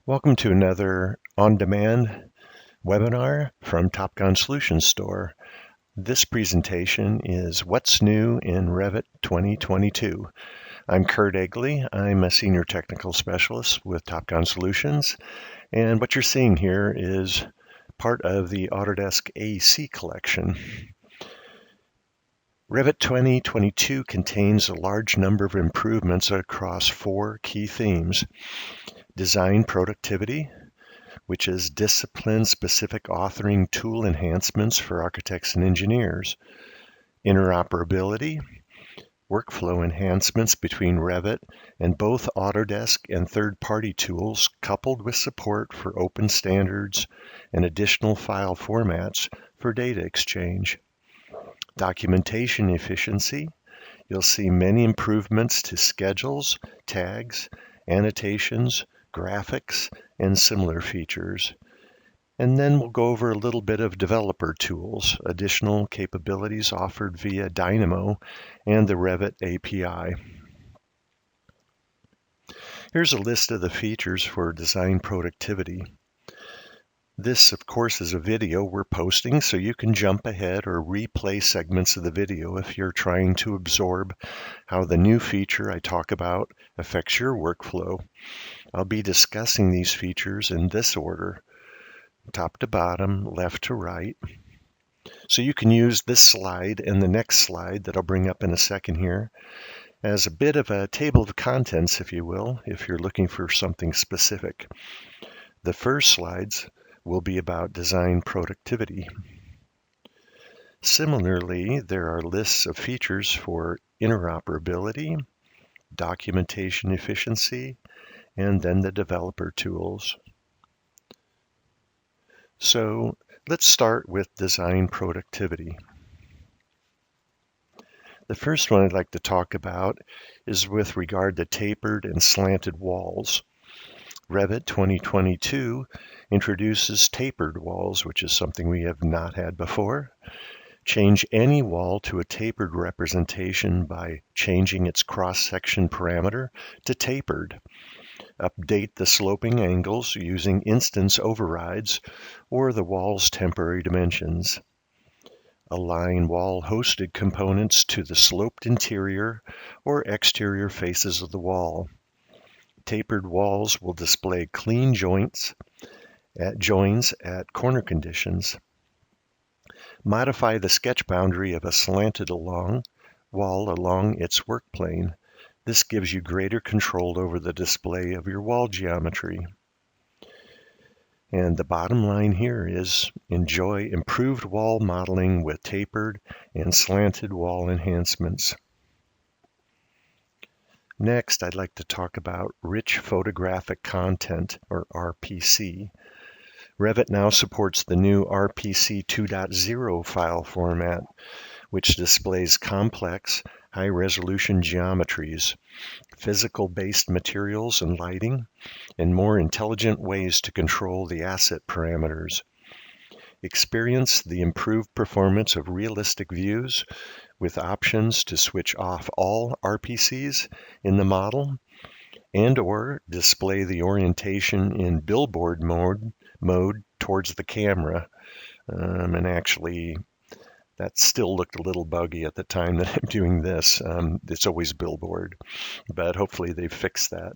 Welcome to another on-demand webinar from Topcon Solutions Store. This presentation is What's New in Revit 2022. I'm Kurt Egley. I'm a Senior Technical Specialist with Topcon Solutions, and what you're seeing here is part of the Autodesk AC collection. Revit 2022 contains a large number of improvements across four key themes: design productivity, which is discipline-specific authoring tool enhancements for architects and engineers; interoperability, workflow enhancements between Revit and both Autodesk and third-party tools, coupled with support for open standards and additional file formats for data exchange; documentation efficiency. You'll see many improvements to schedules, tags, annotations, graphics, and similar features. And then we'll go over a little bit of developer tools, additional capabilities offered via Dynamo and the Revit API. Here's a list of the features for design productivity. This, of course, is a video we're posting, so you can jump ahead or replay segments of the video if you're trying to absorb how the new feature I talk about affects your workflow. I'll be discussing these features in this order: top to bottom, left to right. So you can use this slide and the next slide that I'll bring up in a second here as a bit of a table of contents, if you will, if you're looking for something specific. The first slides will be about design productivity. Similarly, there are lists of features for interoperability, documentation efficiency, and then the developer tools. So let's start with design productivity. The first one I'd like to talk about is with regard to tapered and slanted walls. Revit 2022 introduces tapered walls, which is something we have not had before. Change any wall to a tapered representation by changing its cross-section parameter to tapered. Update the sloping angles using instance overrides or the wall's temporary dimensions. Align wall-hosted components to the sloped interior or exterior faces of the wall. Tapered walls will display clean joins at corner conditions. Modify the sketch boundary of a slanted wall along its work plane. This gives you greater control over the display of your wall geometry. And the bottom line here is enjoy improved wall modeling with tapered and slanted wall enhancements. Next, I'd like to talk about rich photographic content, or RPC. Revit now supports the new RPC 2.0 file format, which displays complex, high-resolution geometries, physical-based materials and lighting, and more intelligent ways to control the asset parameters. Experience the improved performance of realistic views with options to switch off all RPCs in the model and/or display the orientation in billboard mode towards the camera. And actually, that still looked a little buggy at the time that I'm doing this. It's always billboard, but hopefully they've fixed that.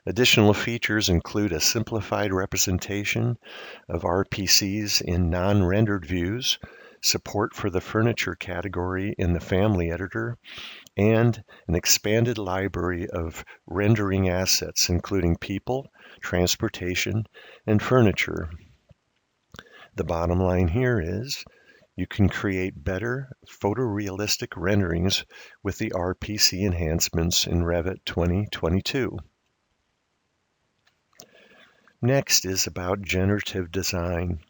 Additional features include a simplified representation of RPCs in non-rendered views, support for the furniture category in the family editor, and an expanded library of rendering assets, including people, transportation, and furniture. The bottom line here is you can create better photorealistic renderings with the RPC enhancements in Revit 2022. Next is about generative design.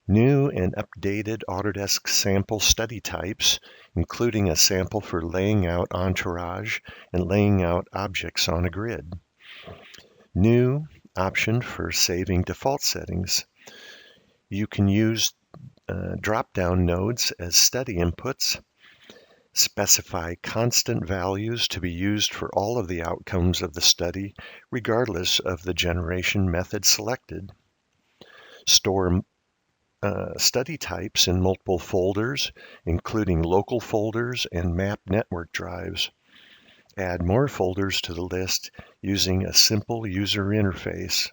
New and updated Autodesk sample study types, including a sample for laying out entourage and laying out objects on a grid. New option for saving default settings. You can use drop-down nodes as study inputs, Specify constant values to be used for all of the outcomes of the study, regardless of the generation method selected. Store study types in multiple folders, including local folders and map network drives. Add more folders to the list using a simple user interface.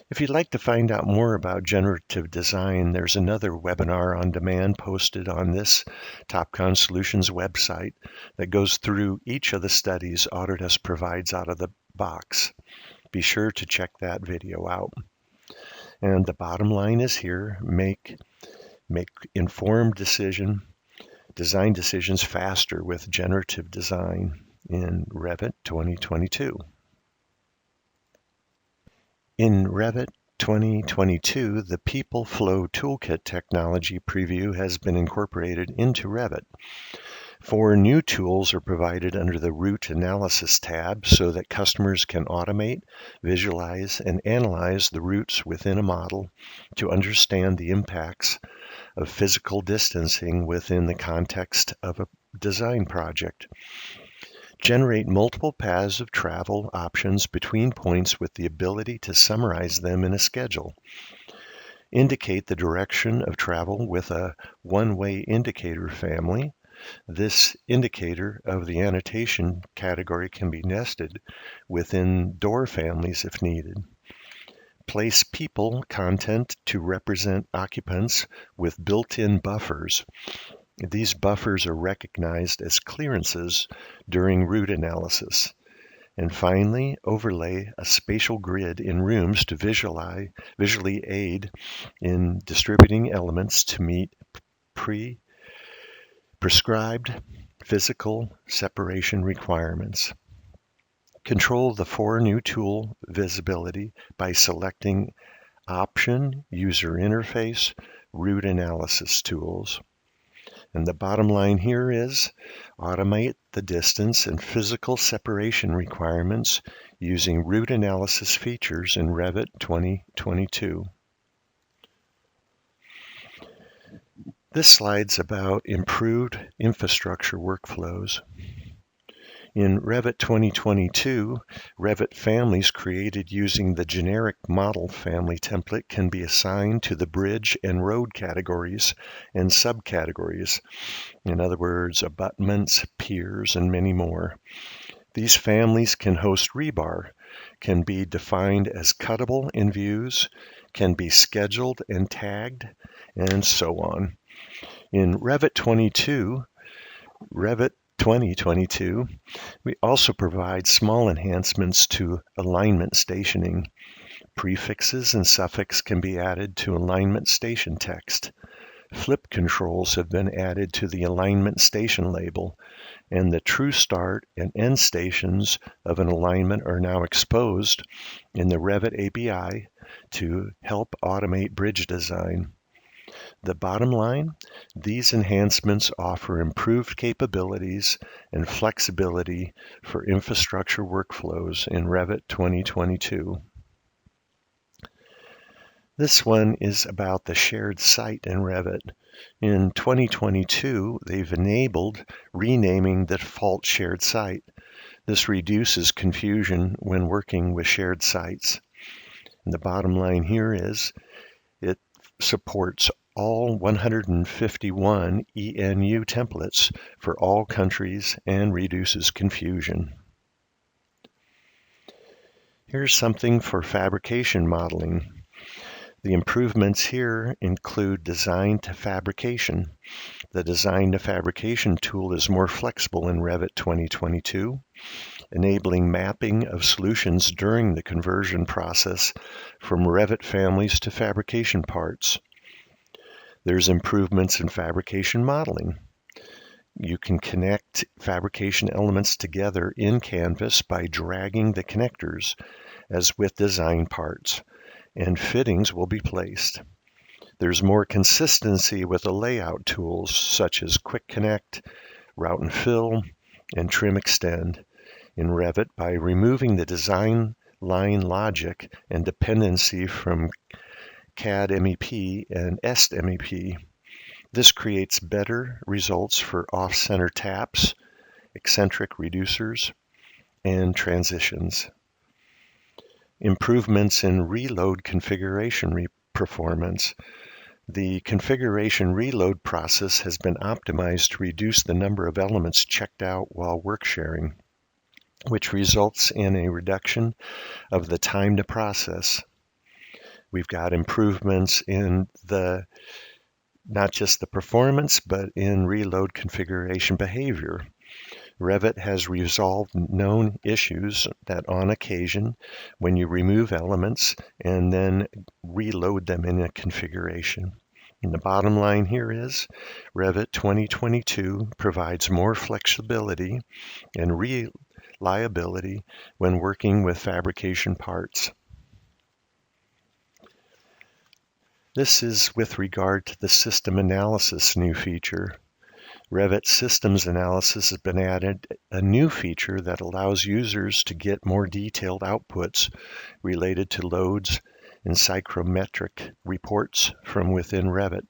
If you'd like to find out more about generative design, there's another webinar on demand posted on this Topcon Solutions website that goes through each of the studies Autodesk provides out of the box. Be sure to check that video out. And the bottom line is here: make informed design decisions faster with generative design in Revit 2022. In Revit 2022, the People Flow Toolkit technology preview has been incorporated into Revit. 4 new tools are provided under the Root Analysis tab so that customers can automate, visualize, and analyze the roots within a model to understand the impacts of physical distancing within the context of a design project. Generate multiple paths of travel options between points with the ability to summarize them in a schedule. Indicate the direction of travel with a one-way indicator family. This indicator of the annotation category can be nested within door families if needed. Place people content to represent occupants with built-in buffers. These buffers are recognized as clearances during root analysis. And finally, overlay a spatial grid in rooms to visually aid in distributing elements to meet prescribed physical separation requirements. Control the 4 new tool visibility by selecting Option, User Interface, Root Analysis Tools. And the bottom line here is automate the distance and physical separation requirements using root analysis features in Revit 2022. This slide's about improved infrastructure workflows. In Revit 2022, Revit families created using the generic model family template can be assigned to the bridge and road categories and subcategories. In other words, abutments, piers, and many more. These families can host rebar, can be defined as cuttable in views, can be scheduled and tagged, and so on. In Revit 2022, we also provide small enhancements to alignment stationing. Prefixes and suffixes can be added to alignment station text. Flip controls have been added to the alignment station label, and the true start and end stations of an alignment are now exposed in the Revit API to help automate bridge design. The bottom line, these enhancements offer improved capabilities and flexibility for infrastructure workflows in Revit 2022. This one is about the shared site in Revit. In 2022, they've enabled renaming the default shared site. This reduces confusion when working with shared sites. And the bottom line here is it supports all 151 ENU templates for all countries and reduces confusion. Here's something for fabrication modeling. The improvements here include design to fabrication. The design to fabrication tool is more flexible in Revit 2022, enabling mapping of solutions during the conversion process from Revit families to fabrication parts. There's improvements in fabrication modeling. You can connect fabrication elements together in Canvas by dragging the connectors, as with design parts, and fittings will be placed. There's more consistency with the layout tools such as Quick Connect, Route and Fill, and Trim Extend in Revit by removing the design line logic and dependency from CAD MEP and EST MEP. This creates better results for off-center taps, eccentric reducers, and transitions. Improvements in reload configuration performance. The configuration reload process has been optimized to reduce the number of elements checked out while work sharing, which results in a reduction of the time to process. We've got improvements in not just the performance, but in reload configuration behavior. Revit has resolved known issues that on occasion, when you remove elements and then reload them in a configuration. And the bottom line here is Revit 2022 provides more flexibility and reliability when working with fabrication parts. This is with regard to the system analysis new feature. Revit Systems Analysis has been added a new feature that allows users to get more detailed outputs related to loads and psychrometric reports from within Revit.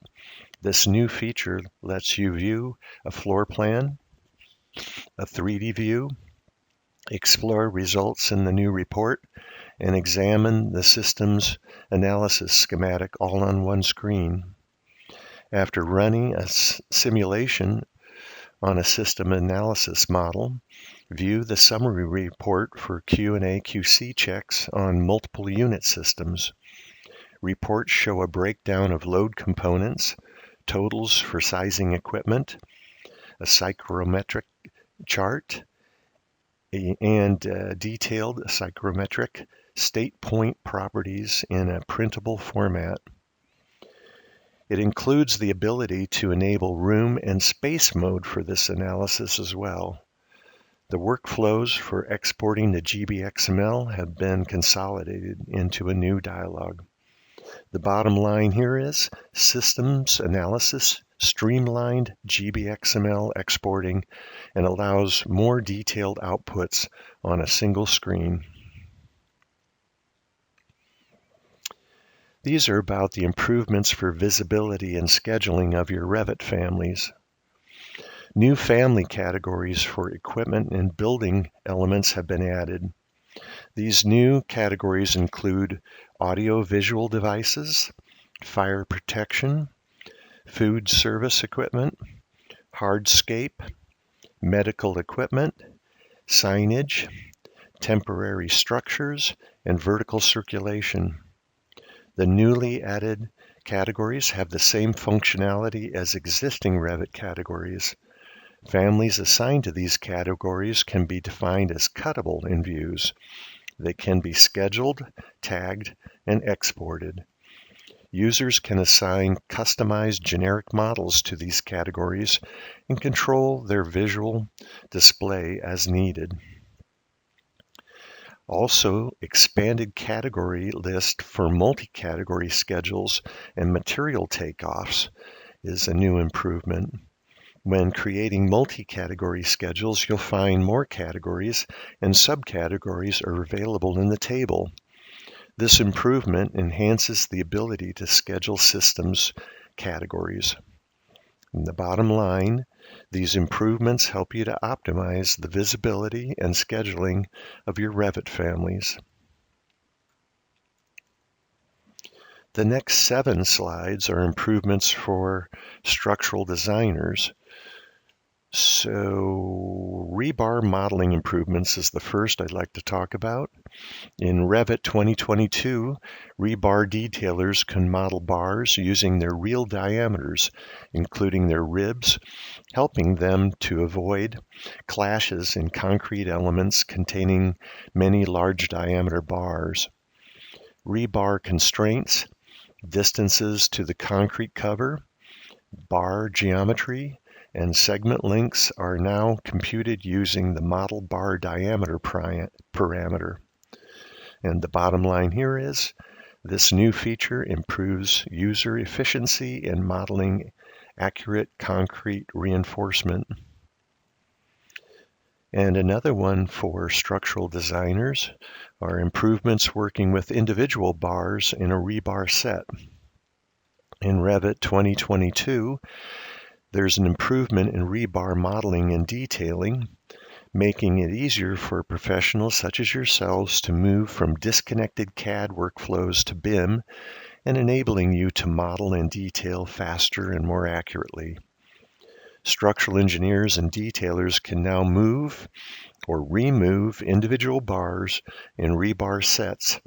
This new feature lets you view a floor plan, a 3D view, explore results in the new report, and examine the system's analysis schematic all on one screen. After running a simulation on a system analysis model, view the summary report for Q&A QC checks on multiple unit systems. Reports show a breakdown of load components, totals for sizing equipment, a psychrometric chart, and detailed psychrometric state point properties in a printable format. It includes the ability to enable room and space mode for this analysis as well. The workflows for exporting to GBXML have been consolidated into a new dialog. The bottom line here is systems analysis streamlined GBXML exporting and allows more detailed outputs on a single screen. These are about the improvements for visibility and scheduling of your Revit families. New family categories for equipment and building elements have been added. These new categories include audio-visual devices, fire protection, food service equipment, hardscape, medical equipment, signage, temporary structures, and vertical circulation. The newly added categories have the same functionality as existing Revit categories. Families assigned to these categories can be defined as cuttable in views. They can be scheduled, tagged, and exported. Users can assign customized generic models to these categories and control their visual display as needed. Also, expanded category list for multi-category schedules and material takeoffs is a new improvement. When creating multi-category schedules, you'll find more categories and subcategories are available in the table. This improvement enhances the ability to schedule systems categories. In the bottom line, these improvements help you to optimize the visibility and scheduling of your Revit families. The next 7 slides are improvements for structural designers. So, rebar modeling improvements is the first I'd like to talk about. In Revit 2022, rebar detailers can model bars using their real diameters, including their ribs, helping them to avoid clashes in concrete elements containing many large diameter bars. Rebar constraints, distances to the concrete cover, bar geometry, and segment lengths are now computed using the model bar diameter parameter. And the bottom line here is, this new feature improves user efficiency in modeling accurate concrete reinforcement. And another one for structural designers are improvements working with individual bars in a rebar set. In Revit 2022, there's an improvement in rebar modeling and detailing, making it easier for professionals such as yourselves to move from disconnected CAD workflows to BIM and enabling you to model and detail faster and more accurately. Structural engineers and detailers can now move or remove individual bars in rebar sets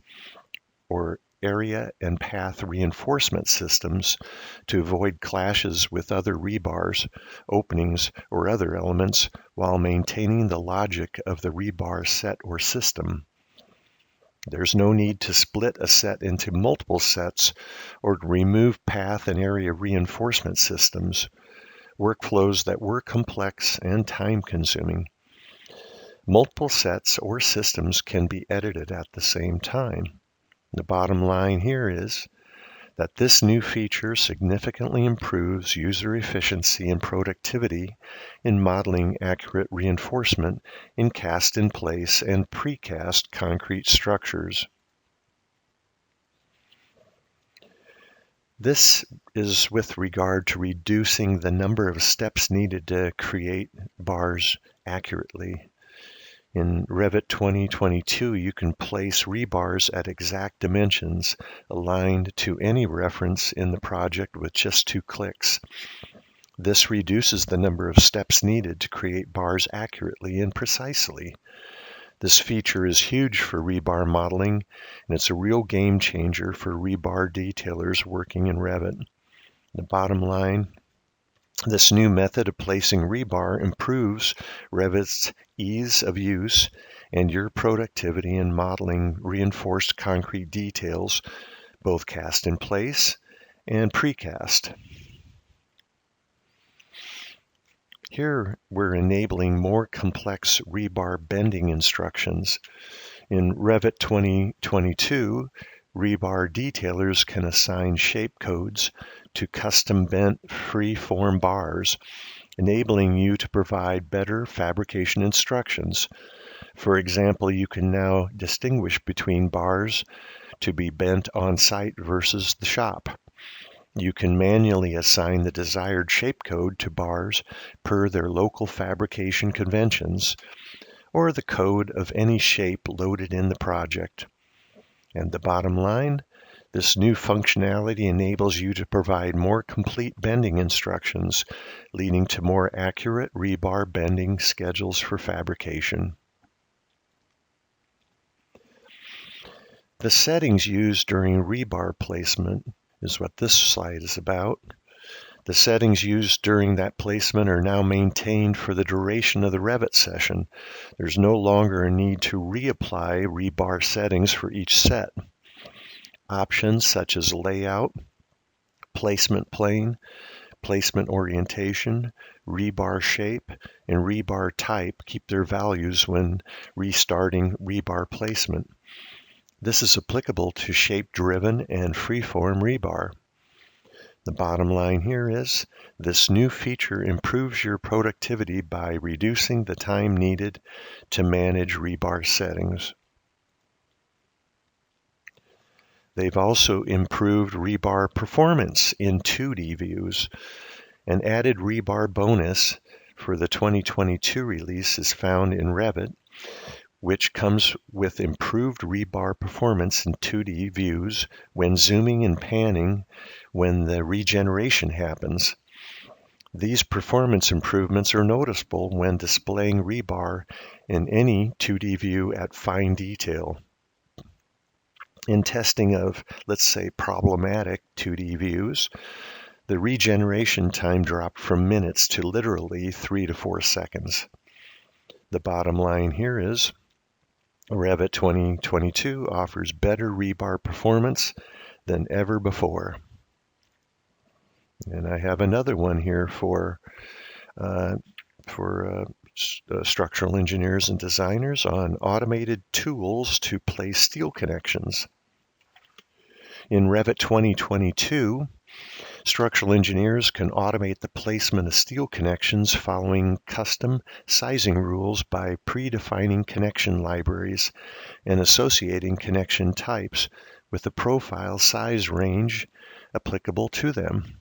or area and path reinforcement systems to avoid clashes with other rebars, openings, or other elements while maintaining the logic of the rebar set or system. There's no need to split a set into multiple sets or to remove path and area reinforcement systems, workflows that were complex and time-consuming. Multiple sets or systems can be edited at the same time. The bottom line here is that this new feature significantly improves user efficiency and productivity in modeling accurate reinforcement in cast-in-place and precast concrete structures. This is with regard to reducing the number of steps needed to create bars accurately. In Revit 2022, you can place rebars at exact dimensions aligned to any reference in the project with just 2 clicks. This reduces the number of steps needed to create bars accurately and precisely. This feature is huge for rebar modeling, and it's a real game changer for rebar detailers working in Revit. The bottom line, this new method of placing rebar improves Revit's ease of use and your productivity in modeling reinforced concrete details, both cast in place and precast. Here we're enabling more complex rebar bending instructions. In Revit 2022, rebar detailers can assign shape codes to custom bent free-form bars, enabling you to provide better fabrication instructions. For example, you can now distinguish between bars to be bent on site versus the shop. You can manually assign the desired shape code to bars per their local fabrication conventions, or the code of any shape loaded in the project. And the bottom line, this new functionality enables you to provide more complete bending instructions, leading to more accurate rebar bending schedules for fabrication. The settings used during rebar placement is what this slide is about. The settings used during that placement are now maintained for the duration of the Revit session. There's no longer a need to reapply rebar settings for each set. Options such as layout, placement plane, placement orientation, rebar shape, and rebar type keep their values when restarting rebar placement. This is applicable to shape-driven and freeform rebar. The bottom line here is, this new feature improves your productivity by reducing the time needed to manage rebar settings. They've also improved rebar performance in 2D views. An added rebar bonus for the 2022 release is found in Revit, which comes with improved rebar performance in 2D views when zooming and panning when the regeneration happens. These performance improvements are noticeable when displaying rebar in any 2D view at fine detail. In testing of, let's say, problematic 2D views, the regeneration time dropped from minutes to literally 3 to 4 seconds. The bottom line here is, Revit 2022 offers better rebar performance than ever before. And I have another one here for structural engineers and designers on automated tools to place steel connections. In Revit 2022, structural engineers can automate the placement of steel connections following custom sizing rules by predefining connection libraries and associating connection types with a profile size range applicable to them.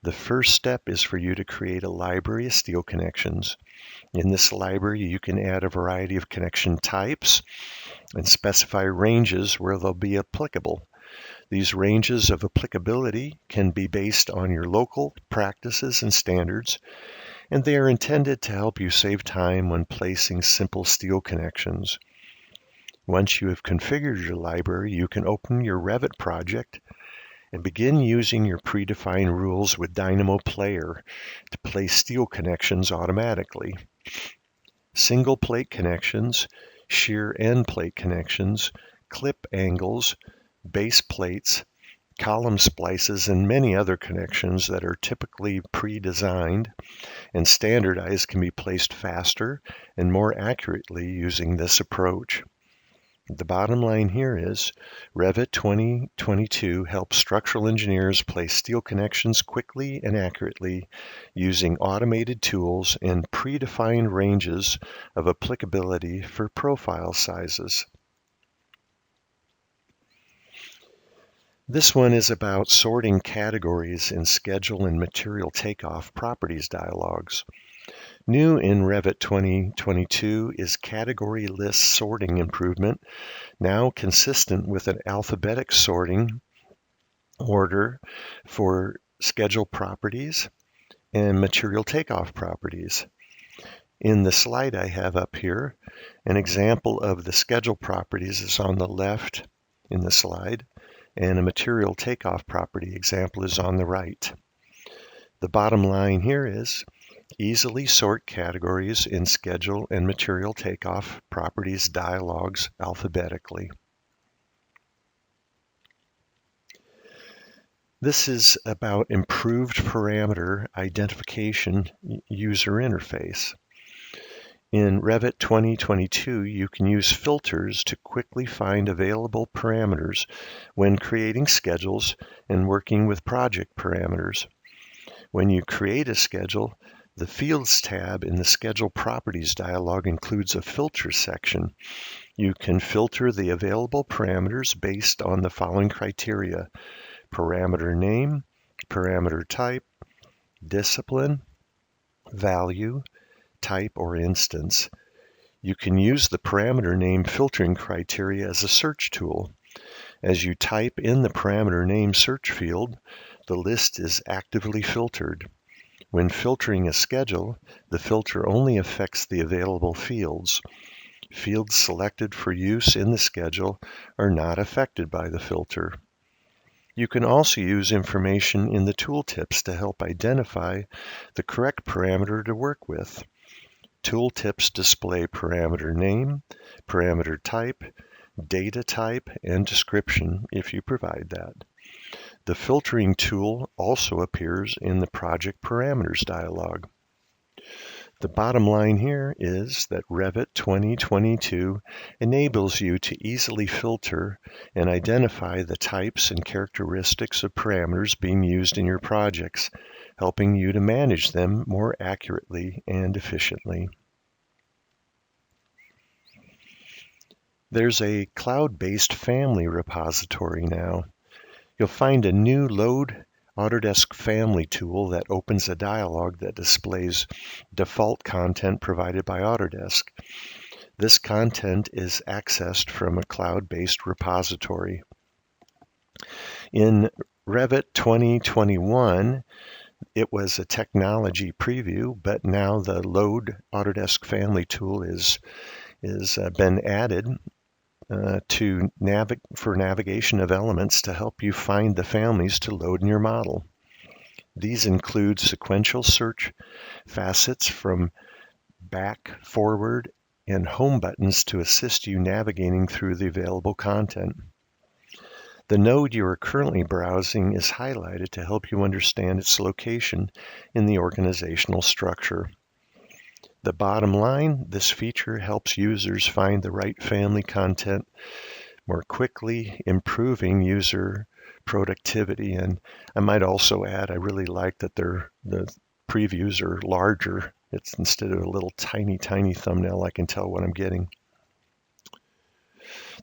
The first step is for you to create a library of steel connections. In this library, you can add a variety of connection types and specify ranges where they'll be applicable. These ranges of applicability can be based on your local practices and standards, and they are intended to help you save time when placing simple steel connections. Once you have configured your library, you can open your Revit project and begin using your predefined rules with Dynamo Player to place steel connections automatically. Single plate connections, shear end plate connections, clip angles, base plates, column splices, and many other connections that are typically pre-designed and standardized can be placed faster and more accurately using this approach. The bottom line here is Revit 2022 helps structural engineers place steel connections quickly and accurately using automated tools and predefined ranges of applicability for profile sizes. This one is about sorting categories in schedule and material takeoff properties dialogs. New in Revit 2022 is category list sorting improvement, now consistent with an alphabetic sorting order for schedule properties and material takeoff properties. In the slide I have up here, an example of the schedule properties is on the left in the slide, and a material takeoff property example is on the right. The bottom line here is easily sort categories in schedule and material takeoff properties dialogs alphabetically. This is about improved parameter identification user interface. In Revit 2022, you can use filters to quickly find available parameters when creating schedules and working with project parameters. When you create a schedule, the Fields tab in the Schedule Properties dialog includes a filter section. You can filter the available parameters based on the following criteria: parameter name, parameter type, discipline, value, type, or instance. You can use the parameter name filtering criteria as a search tool. As you type in the parameter name search field, the list is actively filtered. When filtering a schedule, the filter only affects the available fields. Fields selected for use in the schedule are not affected by the filter. You can also use information in the tooltips to help identify the correct parameter to work with. Tooltips display parameter name, parameter type, data type, and description if you provide that. The filtering tool also appears in the Project Parameters dialog. The bottom line here is that Revit 2022 enables you to easily filter and identify the types and characteristics of parameters being used in your projects, helping you to manage them more accurately and efficiently. There's a cloud-based family repository now. You'll find a new Load Autodesk Family tool that opens a dialog that displays default content provided by Autodesk. This content is accessed from a cloud-based repository. In Revit 2021, it was a technology preview, but now the Load Autodesk Family tool is been added for navigation of elements to help you find the families to load in your model. These include sequential search, facets from back, forward, and home buttons to assist you navigating through the available content. The node you are currently browsing is highlighted to help you understand its location in the organizational structure. The bottom line, this feature helps users find the right family content more quickly, improving user productivity. And I might also add, I really like that the previews are larger. It's instead of a little tiny thumbnail, I can tell what I'm getting.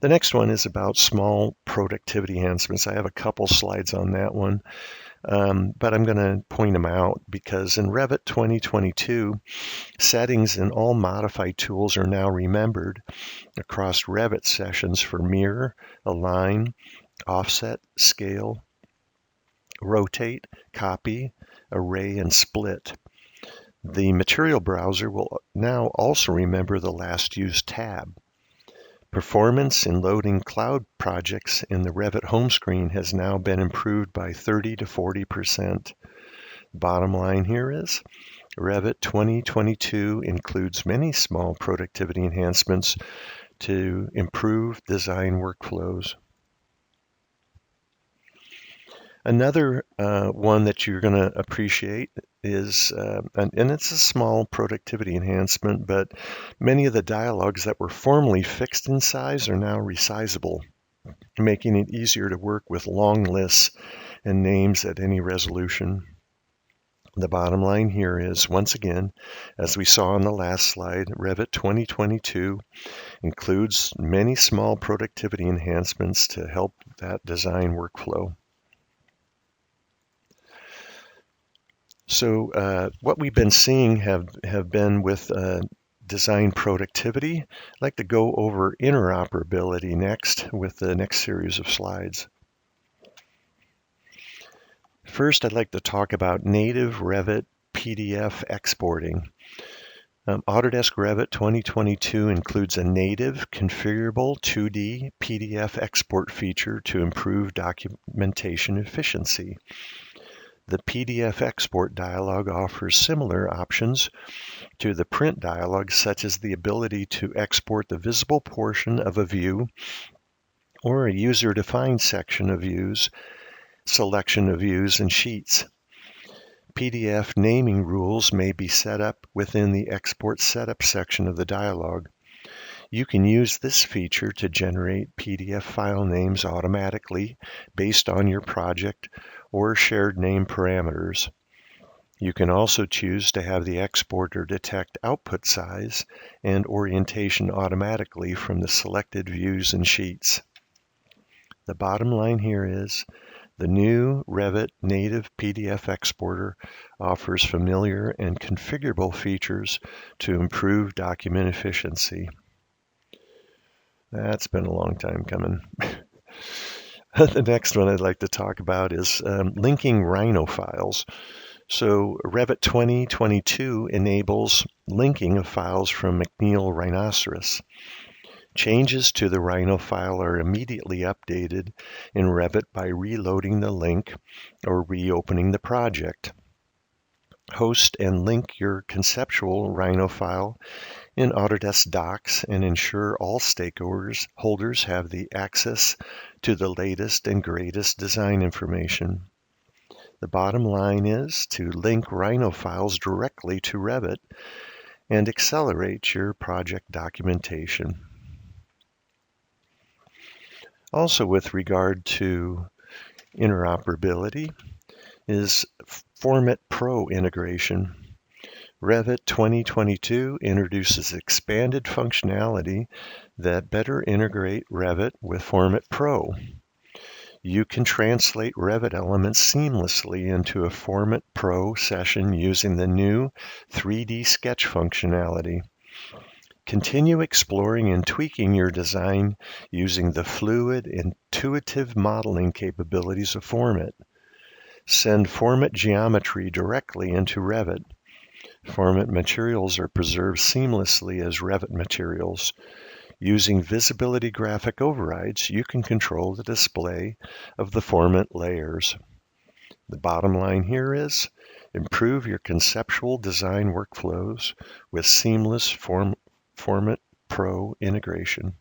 The next one is about small productivity enhancements. I have a couple slides on that one, but I'm going to point them out because in Revit 2022, settings in all modified tools are now remembered across Revit sessions for mirror, align, offset, scale, rotate, copy, array, and split. The material browser will now also remember the last used tab. Performance in loading cloud projects in the Revit home screen has now been improved by 30 to 40%. Bottom line here is Revit 2022 includes many small productivity enhancements to improve design workflows. Another one that you're going to appreciate is, and it's a small productivity enhancement, but many of the dialogues that were formerly fixed in size are now resizable, making it easier to work with long lists and names at any resolution. The bottom line here is, once again, as we saw on the last slide, Revit 2022 includes many small productivity enhancements to help that design workflow. So what we've been seeing have been with design productivity. I'd like to go over interoperability next with the next series of slides. First, I'd like to talk about native Revit PDF exporting. Autodesk Revit 2022 includes a native configurable 2D PDF export feature to improve documentation efficiency. The PDF export dialog offers similar options to the print dialog, such as the ability to export the visible portion of a view or a user-defined section of views, selection of views and sheets. PDF naming rules may be set up within the Export Setup section of the dialog. You can use this feature to generate PDF file names automatically based on your project or shared name parameters. You can also choose to have the exporter detect output size and orientation automatically from the selected views and sheets. The bottom line here is the new Revit native PDF exporter offers familiar and configurable features to improve document efficiency. That's been a long time coming. The next one I'd like to talk about is linking Rhino files. So Revit 2022 enables linking of files from McNeil Rhinoceros. Changes to the Rhino file are immediately updated in Revit by reloading the link or reopening the project. Host and link your conceptual Rhino file in Autodesk Docs and ensure all stakeholders have the access to the latest and greatest design information. The bottom line is to link Rhino files directly to Revit and accelerate your project documentation. Also, with regard to interoperability is Format Pro integration. Revit 2022 introduces expanded functionality that better integrate Revit with Format Pro. You can translate Revit elements seamlessly into a Format Pro session using the new 3D sketch functionality. Continue exploring and tweaking your design using the fluid, intuitive modeling capabilities of Format. Send Format geometry directly into Revit. Format materials are preserved seamlessly as Revit materials. Using visibility graphic overrides, you can control the display of the Format layers. The bottom line here is improve your conceptual design workflows with seamless Format Pro integration.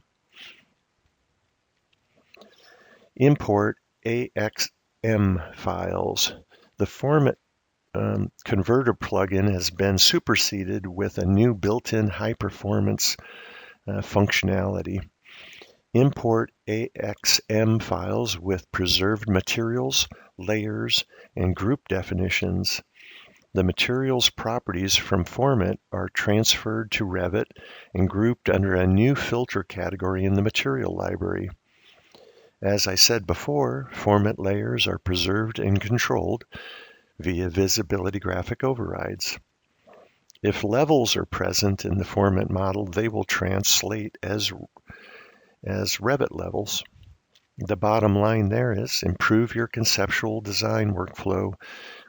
Import AXM files. The Format Converter plugin has been superseded with a new built-in high-performance functionality. Import AXM files with preserved materials, layers, and group definitions. The materials properties from Format are transferred to Revit and grouped under a new filter category in the material library. As I said before, Format layers are preserved and controlled via visibility graphic overrides. If levels are present in the Format model, they will translate as Revit levels. The bottom line there is improve your conceptual design workflow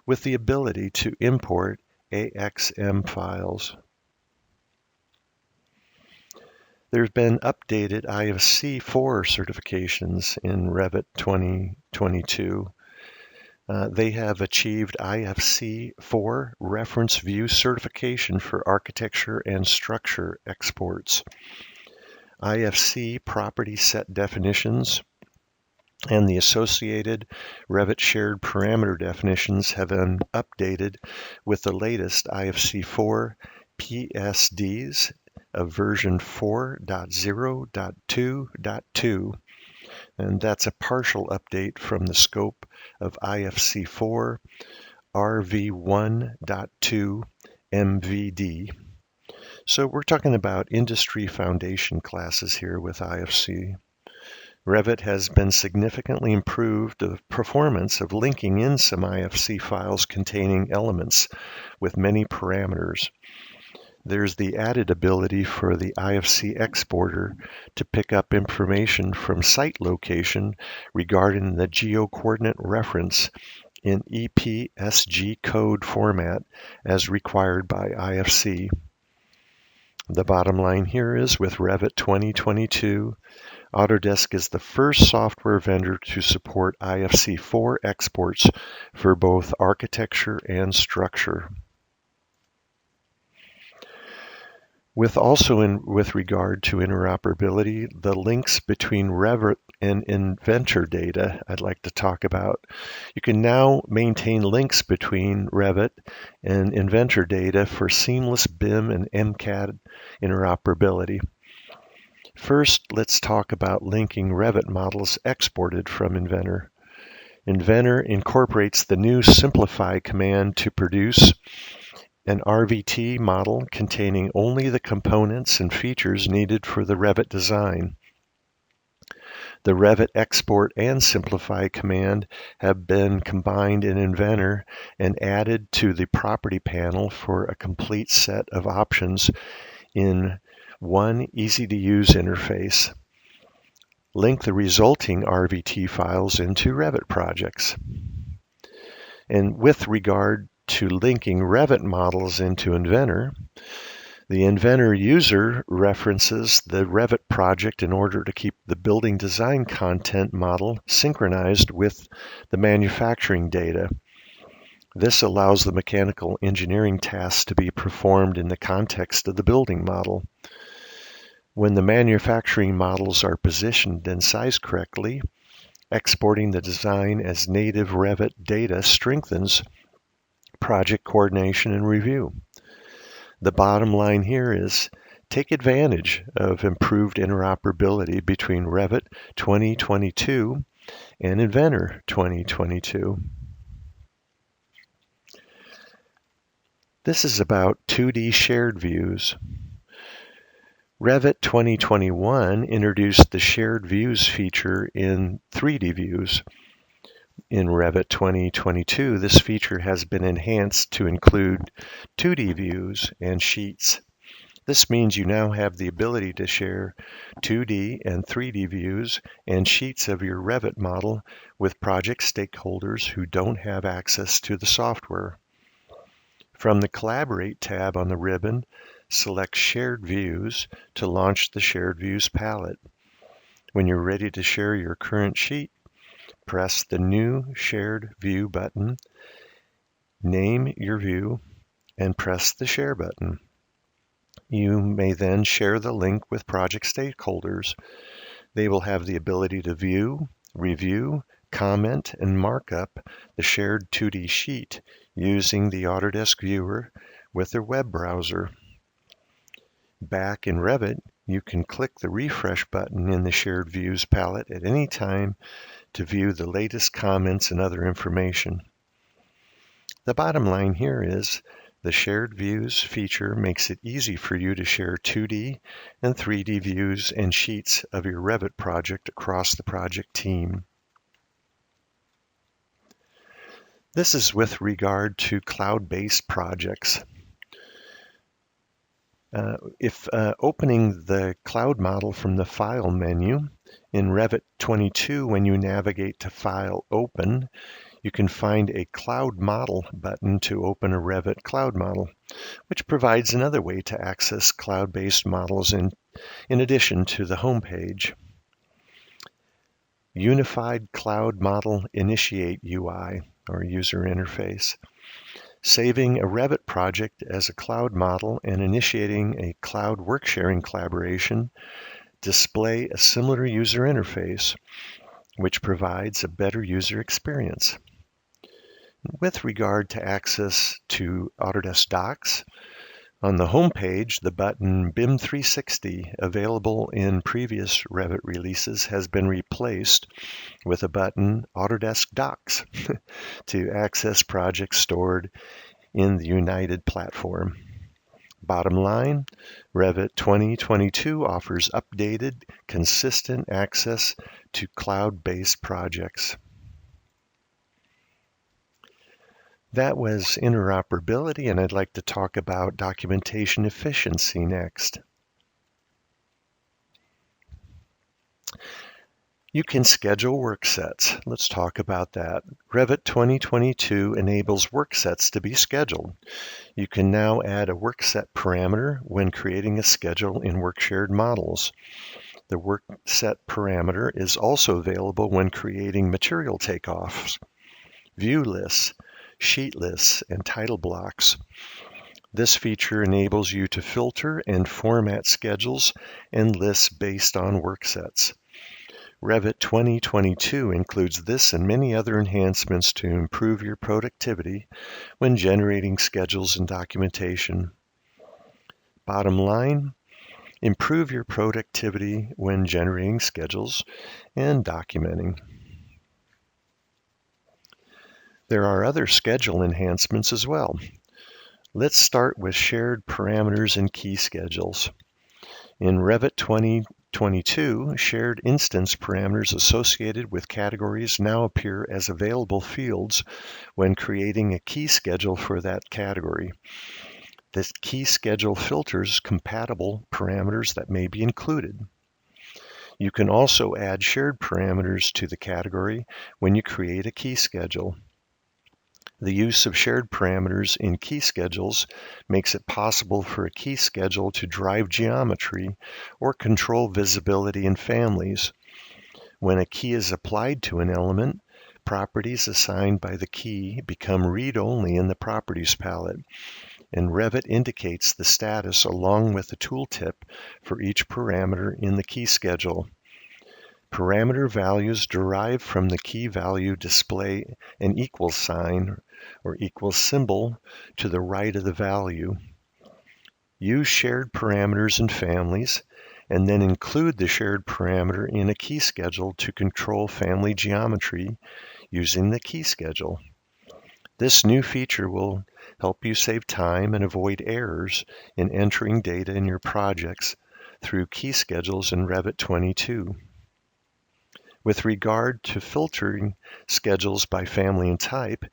with the ability to import AXM files. There's been updated IFC 4 certifications in Revit 2022. They have achieved IFC 4 Reference View certification for architecture and structure exports. IFC property set definitions and the associated Revit shared parameter definitions have been updated with the latest IFC 4 PSDs of version 4.0.2.2, and that's a partial update from the scope of IFC 4 RV1.2 MVD. So we're talking about industry foundation classes here with IFC. Revit has been significantly improved the performance of linking in some IFC files containing elements with many parameters. There's the added ability for the IFC exporter to pick up information from site location regarding the geocoordinate reference in EPSG code format as required by IFC. The bottom line here is with Revit 2022, Autodesk is the first software vendor to support IFC 4 exports for both architecture and structure. With regard to interoperability, the links between Revit and Inventor data I'd like to talk about. You can now maintain links between Revit and Inventor data for seamless BIM and MCAD interoperability. First, let's talk about linking Revit models exported from Inventor. Inventor incorporates the new Simplify command to produce an RVT model containing only the components and features needed for the Revit design. The Revit Export and Simplify command have been combined in Inventor and added to the property panel for a complete set of options in one easy-to-use interface. Link the resulting RVT files into Revit projects. And with regard to linking Revit models into Inventor, the Inventor user references the Revit project in order to keep the building design content model synchronized with the manufacturing data. This allows the mechanical engineering tasks to be performed in the context of the building model. When the manufacturing models are positioned and sized correctly, exporting the design as native Revit data strengthens project coordination and review. The bottom line here is take advantage of improved interoperability between Revit 2022 and Inventor 2022. This is about 2D shared views. Revit 2021 introduced the shared views feature in 3D views. In Revit 2022, this feature has been enhanced to include 2D views and sheets. This means you now have the ability to share 2D and 3D views and sheets of your Revit model with project stakeholders who don't have access to the software. From the Collaborate tab on the ribbon, select Shared Views to launch the Shared Views palette. When you're ready to share your current sheet, press the New Shared View button, name your view, and press the Share button. You may then share the link with project stakeholders. They will have the ability to view, review, comment, and mark up the shared 2D sheet using the Autodesk viewer with their web browser. Back in Revit, you can click the Refresh button in the Shared Views palette at any time to view the latest comments and other information. The bottom line here is the Shared Views feature makes it easy for you to share 2D and 3D views and sheets of your Revit project across the project team. This is with regard to cloud-based projects. If opening the cloud model from the File menu in Revit 22, when you navigate to File Open, you can find a Cloud Model button to open a Revit cloud model, which provides another way to access cloud-based models in addition to the home page. Unified Cloud Model Initiate UI, or user interface. Saving a Revit project as a cloud model and initiating a cloud work-sharing collaboration display a similar user interface, which provides a better user experience. With regard to access to Autodesk Docs, on the home page, the button BIM 360, available in previous Revit releases, has been replaced with a button Autodesk Docs to access projects stored in the United platform. Bottom line, Revit 2022 offers updated, consistent access to cloud-based projects. That was interoperability, and I'd like to talk about documentation efficiency next. You can schedule work sets. Let's talk about that. Revit 2022 enables work sets to be scheduled. You can now add a work set parameter when creating a schedule in work shared models. The work set parameter is also available when creating material takeoffs, view lists, sheet lists, and title blocks. This feature enables you to filter and format schedules and lists based on work sets. Revit 2022 includes this and many other enhancements to improve your productivity when generating schedules and documentation. Bottom line, improve your productivity when generating schedules and documenting. There are other schedule enhancements as well. Let's start with shared parameters and key schedules. In Revit 2022, shared instance parameters associated with categories now appear as available fields when creating a key schedule for that category. This key schedule filters compatible parameters that may be included. You can also add shared parameters to the category when you create a key schedule. The use of shared parameters in key schedules makes it possible for a key schedule to drive geometry or control visibility in families. When a key is applied to an element, properties assigned by the key become read-only in the Properties palette, and Revit indicates the status along with a tooltip for each parameter in the key schedule. Parameter values derived from the key value display an equal sign or equal symbol to the right of the value. Use shared parameters in families and then include the shared parameter in a key schedule to control family geometry using the key schedule. This new feature will help you save time and avoid errors in entering data in your projects through key schedules in Revit 22. With regard to filtering schedules by family and type,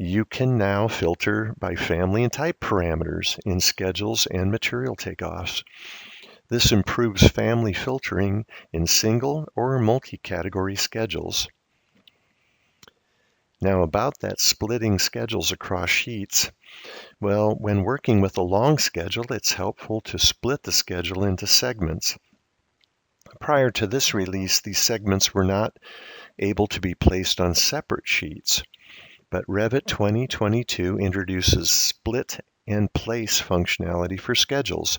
you can now filter by family and type parameters in schedules and material takeoffs. This improves family filtering in single or multi-category schedules. Now about that splitting schedules across sheets, well, when working with a long schedule, it's helpful to split the schedule into segments. Prior to this release, these segments were not able to be placed on separate sheets, but Revit 2022 introduces split and place functionality for schedules,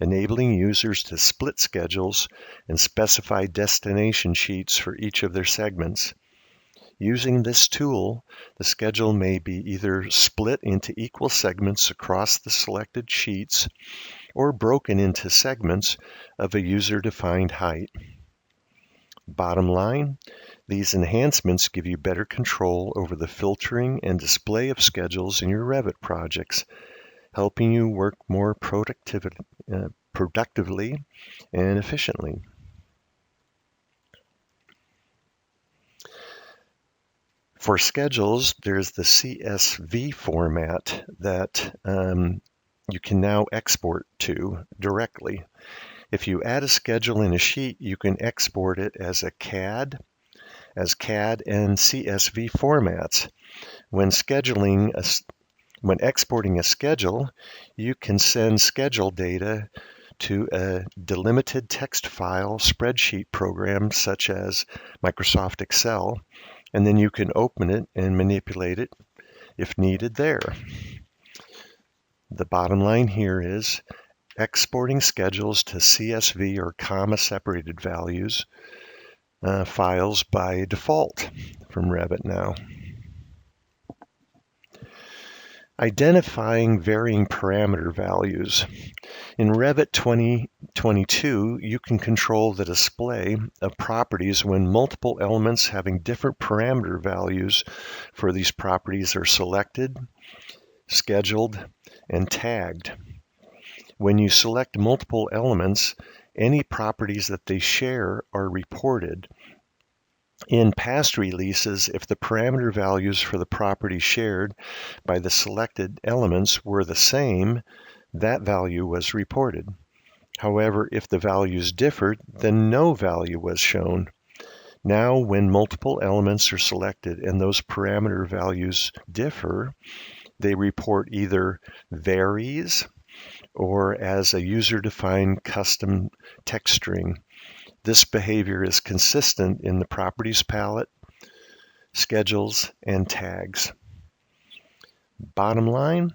enabling users to split schedules and specify destination sheets for each of their segments. Using this tool, the schedule may be either split into equal segments across the selected sheets or broken into segments of a user-defined height. Bottom line, These enhancements give you better control over the filtering and display of schedules in your Revit projects, helping you work more productively and efficiently. For schedules, there's the CSV format that you can now export to directly. If you add a schedule in a sheet, you can export it as CAD and CSV formats. When exporting a schedule, you can send schedule data to a delimited text file spreadsheet program such as Microsoft Excel, and then you can open it and manipulate it if needed there. The bottom line here is exporting schedules to CSV or comma-separated values files by default from Revit now. Identifying varying parameter values. In Revit 2022, you can control the display of properties when multiple elements having different parameter values for these properties are selected, scheduled, and tagged. When you select multiple elements, any properties that they share are reported. In past releases, if the parameter values for the property shared by the selected elements were the same, that value was reported. However, if the values differed, then no value was shown. Now, when multiple elements are selected and those parameter values differ, they report either varies or as a user-defined custom text string. This behavior is consistent in the Properties palette, schedules, and tags. Bottom line,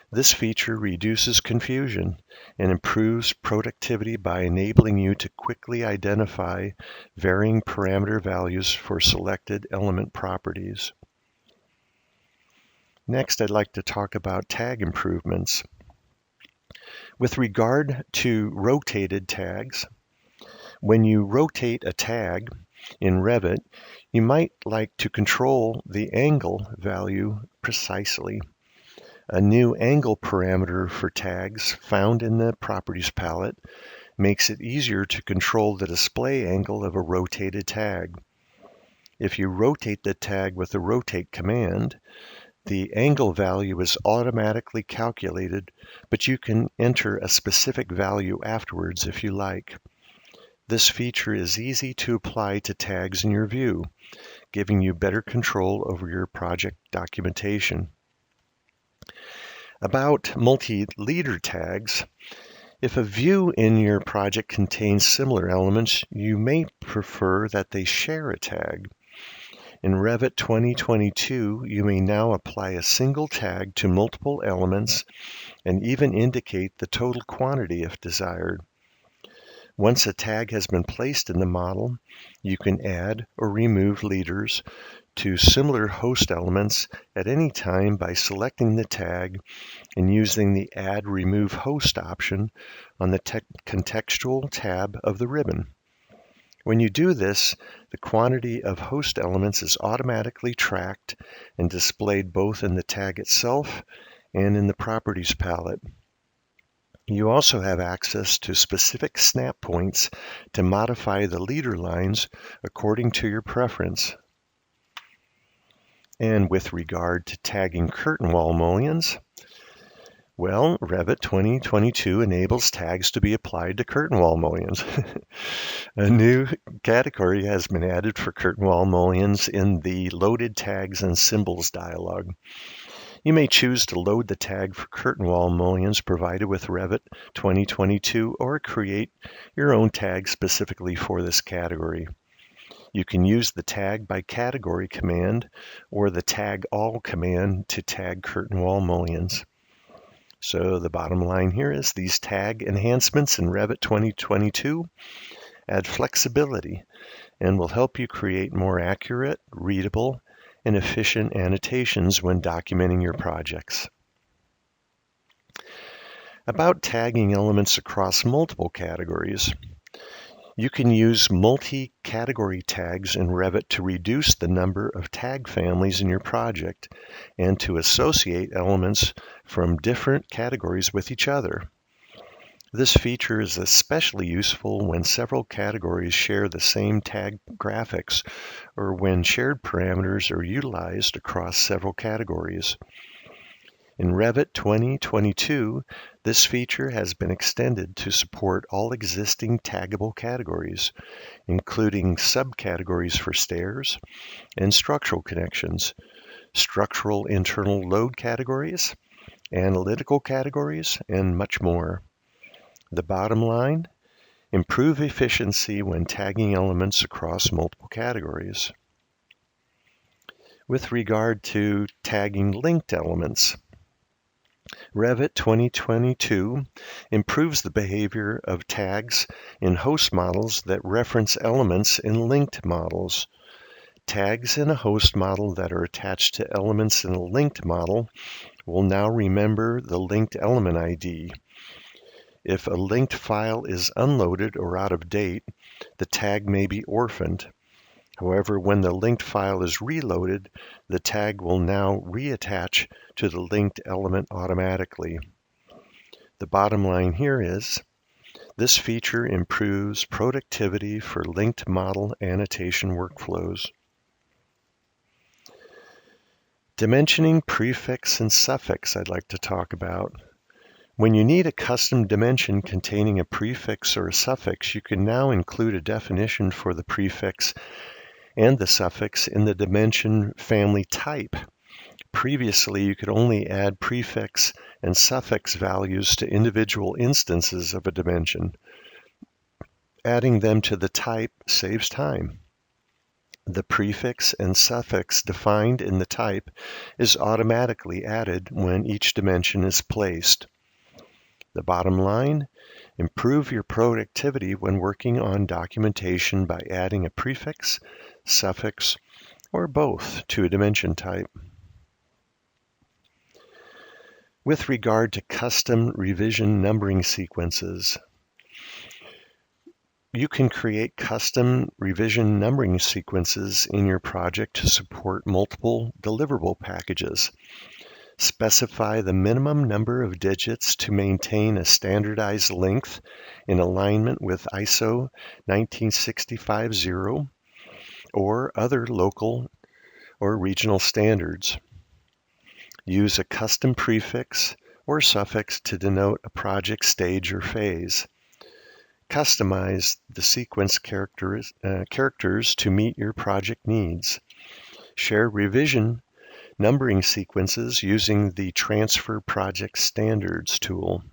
this feature reduces confusion and improves productivity by enabling you to quickly identify varying parameter values for selected element properties. Next, I'd like to talk about tag improvements. With regard to rotated tags, when you rotate a tag in Revit, you might like to control the angle value precisely. A new angle parameter for tags found in the Properties palette makes it easier to control the display angle of a rotated tag. If you rotate the tag with the rotate command, the angle value is automatically calculated, but you can enter a specific value afterwards if you like. This feature is easy to apply to tags in your view, giving you better control over your project documentation. About multi-leader tags, if a view in your project contains similar elements, you may prefer that they share a tag. In Revit 2022, you may now apply a single tag to multiple elements and even indicate the total quantity if desired. Once a tag has been placed in the model, you can add or remove leaders to similar host elements at any time by selecting the tag and using the Add Remove Host option on the Contextual tab of the ribbon. When you do this, the quantity of host elements is automatically tracked and displayed both in the tag itself and in the Properties palette. You also have access to specific snap points to modify the leader lines according to your preference. And with regard to tagging curtain wall mullions, well, Revit 2022 enables tags to be applied to curtain wall mullions. A new category has been added for curtain wall mullions in the Loaded Tags and Symbols dialog. You may choose to load the tag for curtain wall mullions provided with Revit 2022 or create your own tag specifically for this category. You can use the Tag by Category command or the Tag All command to tag curtain wall mullions. So the bottom line here is these tag enhancements in Revit 2022 add flexibility and will help you create more accurate, readable, and efficient annotations when documenting your projects. About tagging elements across multiple categories, You can use multi-category tags in Revit to reduce the number of tag families in your project and to associate elements from different categories with each other. This feature is especially useful when several categories share the same tag graphics or when shared parameters are utilized across several categories. In Revit 2022, this feature has been extended to support all existing taggable categories, including subcategories for stairs and structural connections, structural internal load categories, analytical categories, and much more. The bottom line: improve efficiency when tagging elements across multiple categories. With regard to tagging linked elements, Revit 2022 improves the behavior of tags in host models that reference elements in linked models. Tags in a host model that are attached to elements in a linked model will now remember the linked element ID. If a linked file is unloaded or out of date, the tag may be orphaned. However, when the linked file is reloaded, the tag will now reattach to the linked element automatically. The bottom line here is, this feature improves productivity for linked model annotation workflows. Dimensioning prefix and suffix I'd like to talk about. When you need a custom dimension containing a prefix or a suffix, you can now include a definition for the prefix and the suffix in the dimension family type. Previously, you could only add prefix and suffix values to individual instances of a dimension. Adding them to the type saves time. The prefix and suffix defined in the type is automatically added when each dimension is placed. The bottom line: improve your productivity when working on documentation by adding a prefix, suffix, or both to a dimension type. With regard to custom revision numbering sequences, you can create custom revision numbering sequences in your project to support multiple deliverable packages. Specify the minimum number of digits to maintain a standardized length in alignment with ISO 19650 or other local or regional standards. Use a custom prefix or suffix to denote a project stage or phase. Customize the sequence characters to meet your project needs. Share revision numbering sequences using the Transfer Project Standards tool.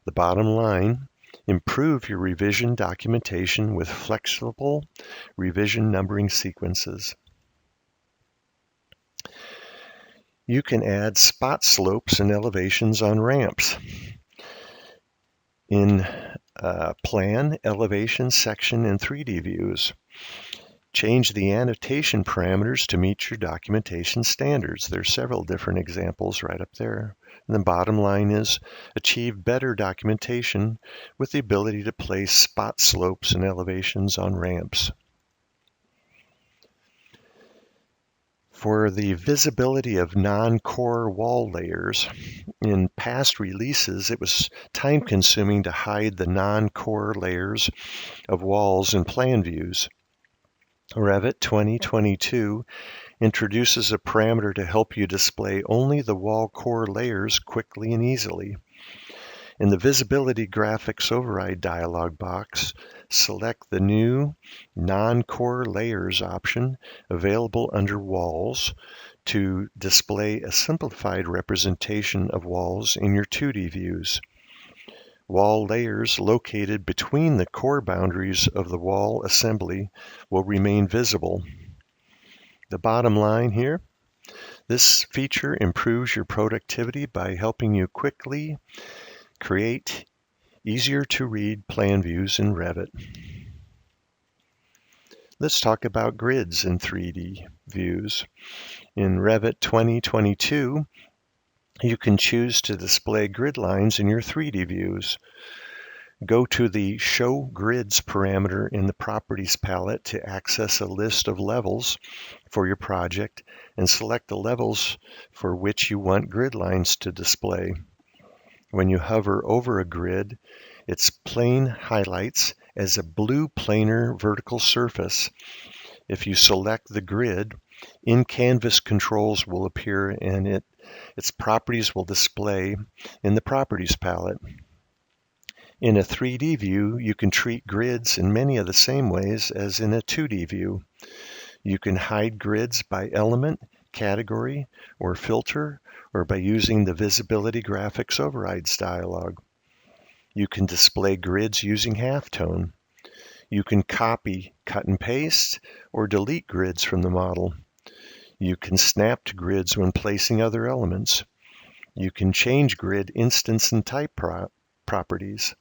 The bottom line: improve your revision documentation with flexible revision numbering sequences. You can add spot slopes and elevations on ramps. In Plan, Elevation, Section, and 3D views. Change the annotation parameters to meet your documentation standards. There's several different examples right up there. And the bottom line is, achieve better documentation with the ability to place spot slopes and elevations on ramps. For the visibility of non-core wall layers, in past releases it was time-consuming to hide the non-core layers of walls in plan views. Revit 2022 introduces a parameter to help you display only the wall core layers quickly and easily. In the Visibility Graphics Override dialog box, select the new Non-Core Layers option available under Walls to display a simplified representation of walls in your 2D views. Wall layers located between the core boundaries of the wall assembly will remain visible. The bottom line here: this feature improves your productivity by helping you quickly create easier to read plan views in Revit. Let's talk about grids in 3D views. In Revit 2022, you can choose to display grid lines in your 3D views. Go to the Show Grids parameter in the Properties palette to access a list of levels for your project and select the levels for which you want grid lines to display. When you hover over a grid, its plane highlights as a blue planar vertical surface. If you select the grid, in-canvas controls will appear and its properties will display in the Properties palette. In a 3D view, you can treat grids in many of the same ways as in a 2D view. You can hide grids by element, category, or filter, or by using the Visibility Graphics Overrides dialog. You can display grids using halftone. You can copy, cut and paste, or delete grids from the model. You can snap to grids when placing other elements. You can change grid instance and type properties.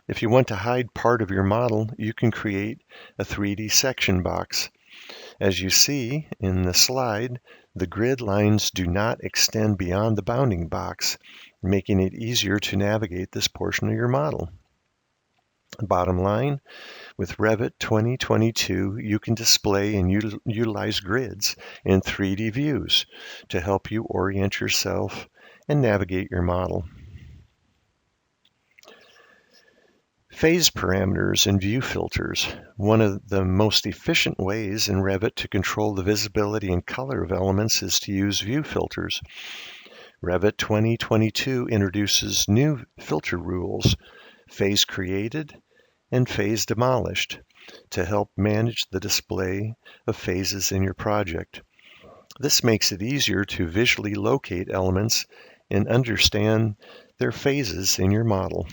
If you want to hide part of your model, you can create a 3D section box. As you see in the slide, the grid lines do not extend beyond the bounding box, making it easier to navigate this portion of your model. Bottom line, with Revit 2022, you can display and utilize grids in 3D views to help you orient yourself and navigate your model. Phase parameters and view filters. One of the most efficient ways in Revit to control the visibility and color of elements is to use view filters. Revit 2022 introduces new filter rules, phase created and phase demolished, to help manage the display of phases in your project. This makes it easier to visually locate elements and understand their phases in your model.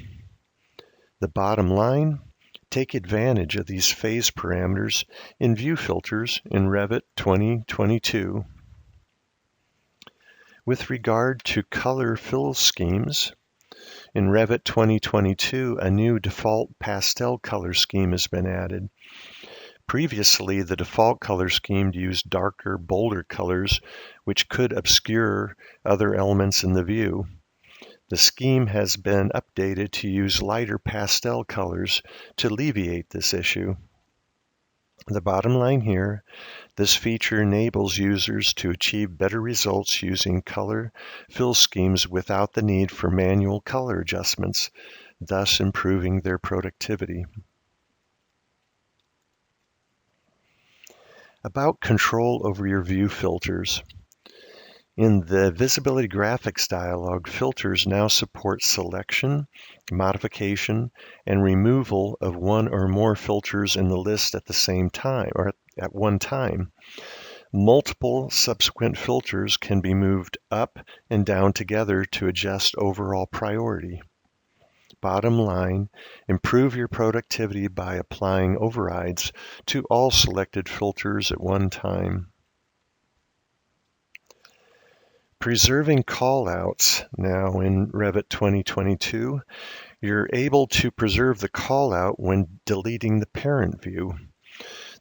The bottom line, take advantage of these phase parameters in view filters in Revit 2022. With regard to color fill schemes, in Revit 2022, a new default pastel color scheme has been added. Previously, the default color scheme used darker, bolder colors, which could obscure other elements in the view. The scheme has been updated to use lighter pastel colors to alleviate this issue. The bottom line here, this feature enables users to achieve better results using color fill schemes without the need for manual color adjustments, thus improving their productivity. About control over your view filters. In the Visibility Graphics dialog, filters now support selection, modification, and removal of one or more filters in the list at the same time, or at one time. Multiple subsequent filters can be moved up and down together to adjust overall priority. Bottom line, improve your productivity by applying overrides to all selected filters at one time. Preserving callouts. Now in Revit 2022, you're able to preserve the callout when deleting the parent view.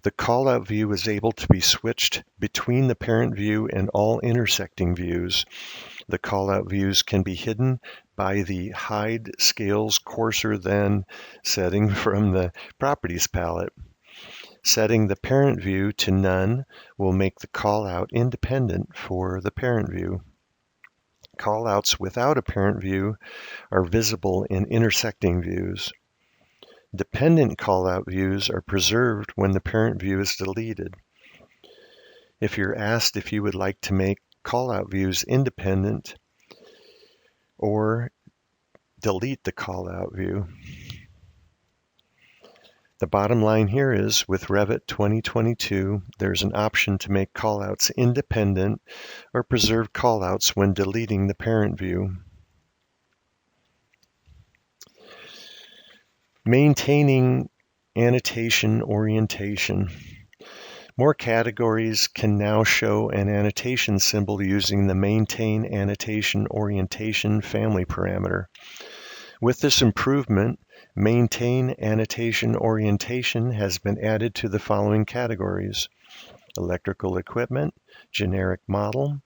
The callout view is able to be switched between the parent view and all intersecting views. The callout views can be hidden by the Hide Scales Coarser Than setting from the Properties palette. Setting the parent view to none will make the callout independent for the parent view. Callouts without a parent view are visible in intersecting views. Dependent callout views are preserved when the parent view is deleted. If you're asked if you would like to make callout views independent or delete the callout view. The bottom line here is, with Revit 2022, there's an option to make callouts independent or preserve callouts when deleting the parent view. Maintaining annotation orientation. More categories can now show an annotation symbol using the Maintain Annotation Orientation family parameter. With this improvement, Maintain Annotation Orientation has been added to the following categories: electrical equipment, generic model,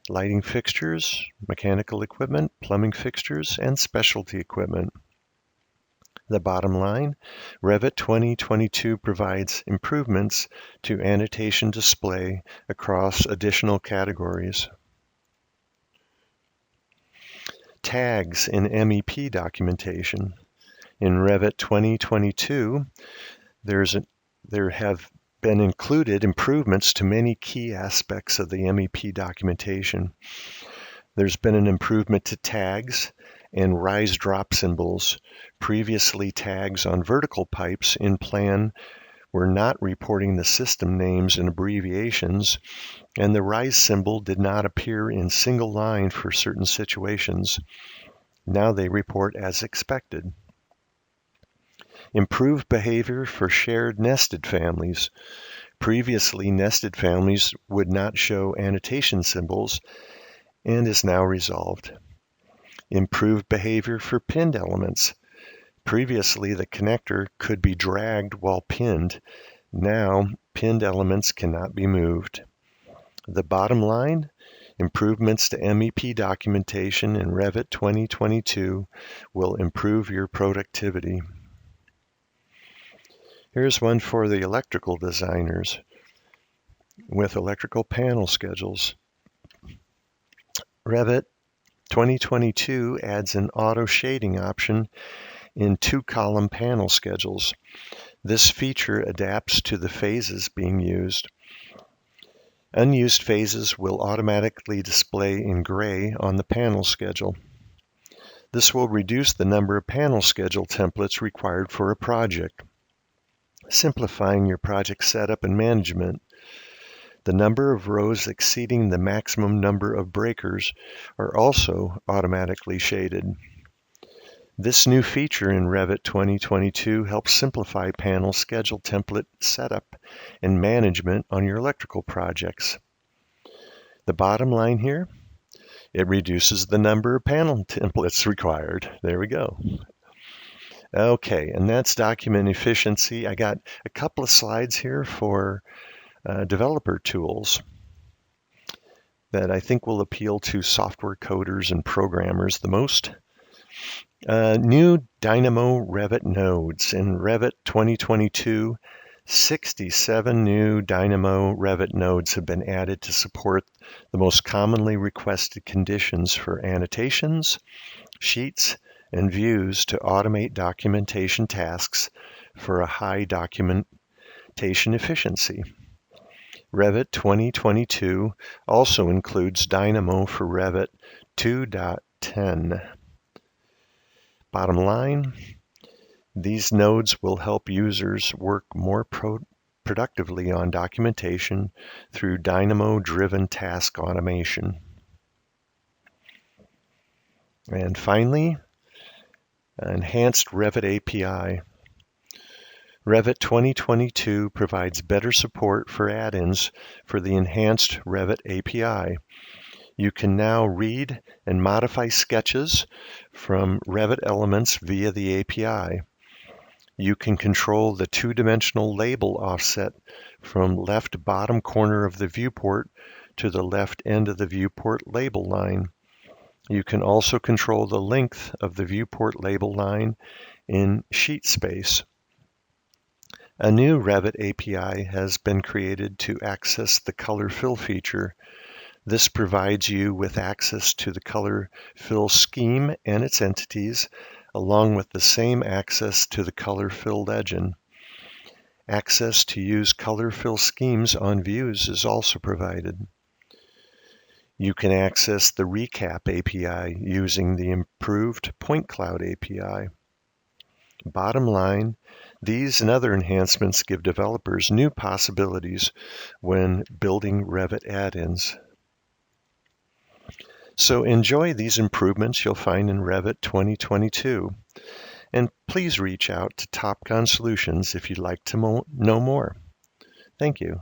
lighting fixtures, mechanical equipment, plumbing fixtures, and specialty equipment. The bottom line, Revit 2022 provides improvements to annotation display across additional categories. Tags in MEP documentation. In Revit 2022, there have been included improvements to many key aspects of the MEP documentation. There's been an improvement to tags and rise drop symbols. Previously, tags on vertical pipes in plan were not reporting the system names and abbreviations, and the rise symbol did not appear in single line for certain situations. Now they report as expected. Improved behavior for shared nested families. Previously, nested families would not show annotation symbols and is now resolved. Improved behavior for pinned elements. Previously, the connector could be dragged while pinned. Now, pinned elements cannot be moved. The bottom line, improvements to MEP documentation in Revit 2022 will improve your productivity. Here's one for the electrical designers with electrical panel schedules. Revit 2022 adds an auto shading option in 2-column panel schedules. This feature adapts to the phases being used. Unused phases will automatically display in gray on the panel schedule. This will reduce the number of panel schedule templates required for a project, simplifying your project setup and management. The number of rows exceeding the maximum number of breakers are also automatically shaded. This new feature in Revit 2022 helps simplify panel schedule template setup and management on your electrical projects. The bottom line here, it reduces the number of panel templates required. There we go. Okay, and that's document efficiency. I got a couple of slides here for developer tools that I think will appeal to software coders and programmers the most. New Dynamo Revit nodes. In Revit 2022, 67 new Dynamo Revit nodes have been added to support the most commonly requested conditions for annotations, sheets, and views to automate documentation tasks for a high documentation efficiency. Revit 2022 also includes Dynamo for Revit 2.10. Bottom line, these nodes will help users work more productively on documentation through Dynamo-driven task automation. And finally, enhanced Revit API. Revit 2022 provides better support for add-ins for the enhanced Revit API. You can now read and modify sketches from Revit elements via the API. You can control the two-dimensional label offset from left bottom corner of the viewport to the left end of the viewport label line. You can also control the length of the viewport label line in sheet space. A new Revit API has been created to access the color fill feature. This provides you with access to the color fill scheme and its entities, along with the same access to the color fill legend. Access to use color fill schemes on views is also provided. You can access the Recap API using the improved Point Cloud API. Bottom line, these and other enhancements give developers new possibilities when building Revit add-ins. So enjoy these improvements you'll find in Revit 2022. And please reach out to Topcon Solutions if you'd like to know more. Thank you.